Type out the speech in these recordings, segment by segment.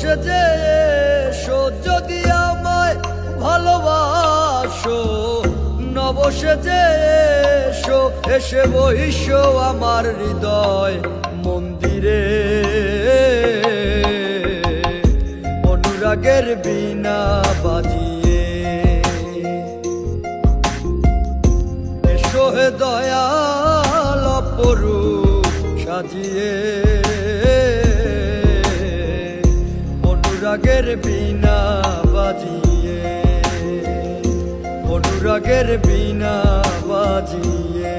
সেজে এসো যদি আমায় ভালোবাসো, নব সেজে এসো, এসে বহিসো আমার হৃদয় মন্দিরে। অনুরাগের বীণা বাজিয়ে এসো হে দয়াল অপরূপ সাজিয়ে। অনুরাগের বীণা বাজিয়ে, অনুরাগের বীণা বাজিয়ে।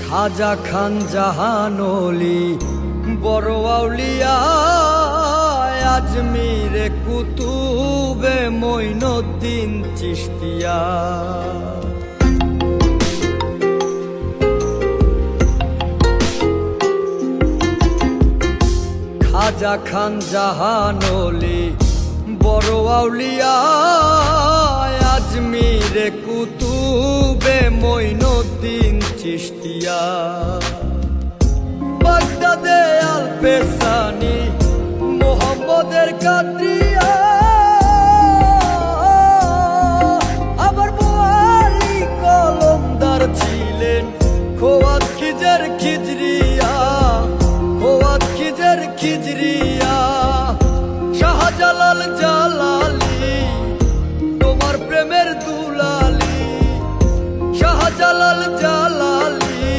খাজা খান জাহানলি বড় আউলিয়া, আজমিরে কুতুবে মঈনুদ্দিন চিশতিয়া। খাজা খান জাহানলি বড় আউলিয়া, আজমিরে কুতুবে মঈনুদ্দিন চিশতিয়া। বাগদাদে আল পেসানি মোহাম্মদের কাদরিয়া, আবার বোয়ালি কলমদার ছিলেন খোয়াত খিজর খিজরিয়া, খোয়াত খিজর খিজরিয়া। শাহজালাল জালালি তোমার প্রেমের দুলালি, শাহজালাল জালালি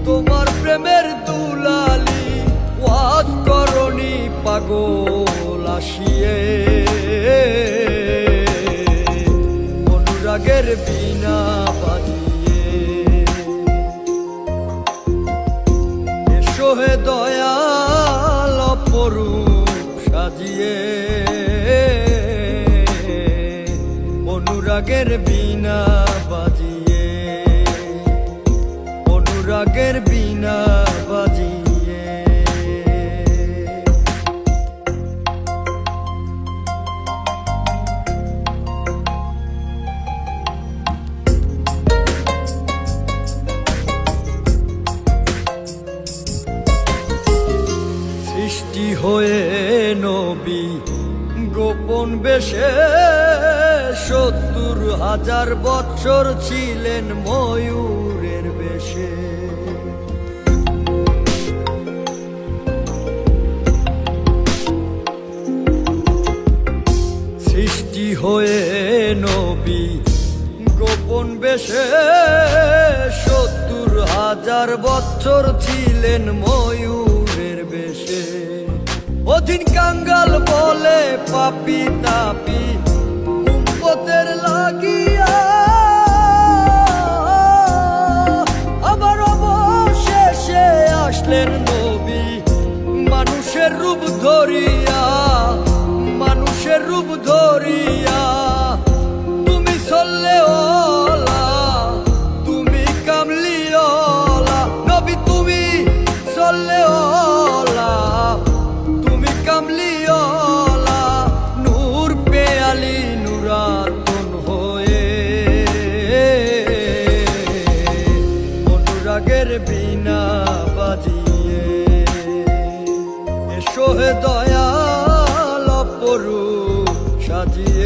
তোমার প্রেমের দুলালি। ওয়াজ করনি পাগল আসিয়ে, অনুরাগের বীণা বাজিয়ে এসো হে দয়াল অপরূপ সাজিয়ে। অনুরাগের বীণা বাজিয়ে, অনুরাগের বীণা বাজিয়ে। সৃষ্টি হয়ে নবী গোপন বেশে ৭০,০০০ বৎসর ছিলেন ময়ূরের বেশে। সৃষ্টি হয়ে নবী গোপন বেশে ৭০,০০০ বৎসর ছিলেন ময়ূরের বেশে। অধীন কাঙ্গাল বলে পাপি তাপি উম্মতের লাগিয়া, আবার অবশেষে আসলেন নবী মানুষের রূপ ধরিয়া, মানুষের রূপ ধরিয়া। তুমি সল্লে ওলা, তুমি কামলি ওলা নবী, তুমি সল্লে ওলা, তুমি কামলি ওলা। নূর পেয়ালি নুরাতুন হয়ে, অনুরাগের বীণা বাজিয়ে এসো হে দয়াল অপরূপ সাজিয়ে।